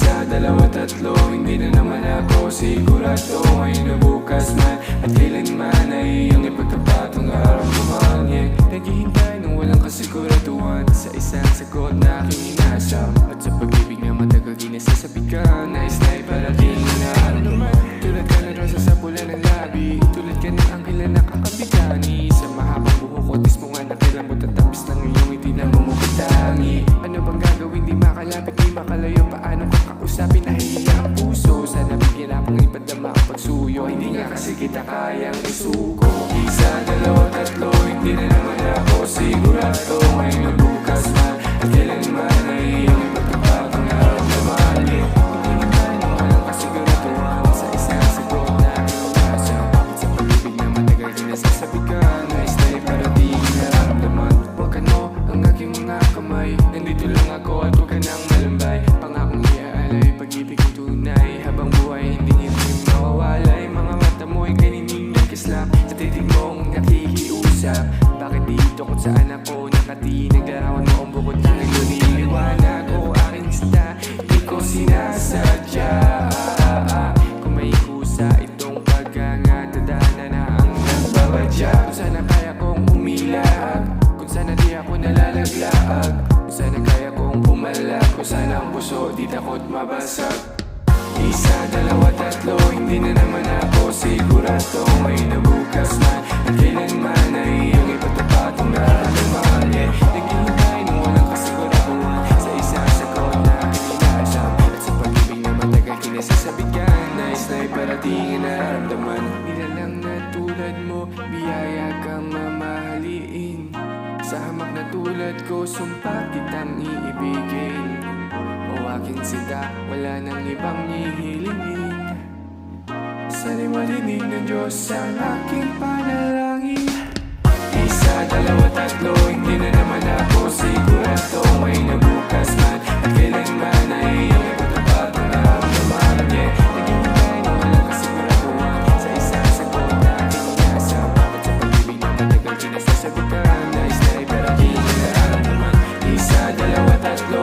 Isa, dalawa, tatlo, hindi na naman ako sigurado. Ngayon na bukas man at kailanman ay iyong ipagtapat ang nararamdaman. Naghihintay ng walang kasiguraduhan sa isang sagot na aking inasam. At sa pag-ibig na matagal di nasasabihan, nais na iparating na naman. Tulad ka na rosa sa pula ng labi, tulad ka ng anghel na nakakabigani. Sa mahabang buhok ko, tis mo nga nakilambot at tapis ng iyong hindi na mumukatangi. Ano bang gagawin, di makalapit, di makalayo, paano ka kausapin, nahihiya ang puso. Sana bigyan akong ipadama ang pagsuyo, hindi nga kasi kita kayang isuko. Isa, dalawa, tatlo, hindi na naman ako sigurado. Ngayon na bukas man at kailanman ay iyong ipagtapat ang nararamdaman. Hindi na ng walang kasiguraduhan sa isang sagot na aking inasam. At sa pag-ibig na matagal di nasasabihan, nais na iparating ang nararamdaman. Huwag ano ang aking mga kamay, nandito lang ako at huwag ka nang malambay. Pangakong iaalay, pag-ibig kong tunay, habang buhay hindi mawawalay. Mga mata mo'y kanining nagkislap, sa titig mong nakikiusap. Bakit dito kung saan ako nakatingin, naglarawan mo ang bukod ng nililiwanag o aking sita, hindi ko sinasadya. Kung may kusa itong paghangat, dadaanan na ang nagbabadya. Kung sana kaya kong umilag, kung sana di ako nalalaglaag, kung sana kaya kong pumalag, kung sana ang puso di takot mabasag. Isa, dalawa, tatlo, hindi na naman ako sigurado. Ngayon na bukas man at kailanman ay iyong ipagtapat ang nararamdaman. Naghihintay ng walang kasiguraduhan sa isang sagot na aking inasam. At sa pag-ibig na matagal di nasasabihan, nais na iparating ang nararamdaman. Nilalang na tulad mo, biyaya kang mamahaliin. Sa hamak na tulad ko, sumpa kitang iibigin. O aking sita, wala nang ibang hihilingin. Sana'y marinig ng Diyos ang aking panalangin. Isa, dalawa, tatlo, hindi na naman ako sigurado. Ngayon na bukas man at kailanman ay iyong ipagtapat ang nararamdaman. Naghihintay ng walang kasiguraduhan sa isang sagot na aking inasam. At sa pag-ibig na matagal di nasasabihan, nais na iparating ang nararamdaman. Isa, dalawa, tatlo,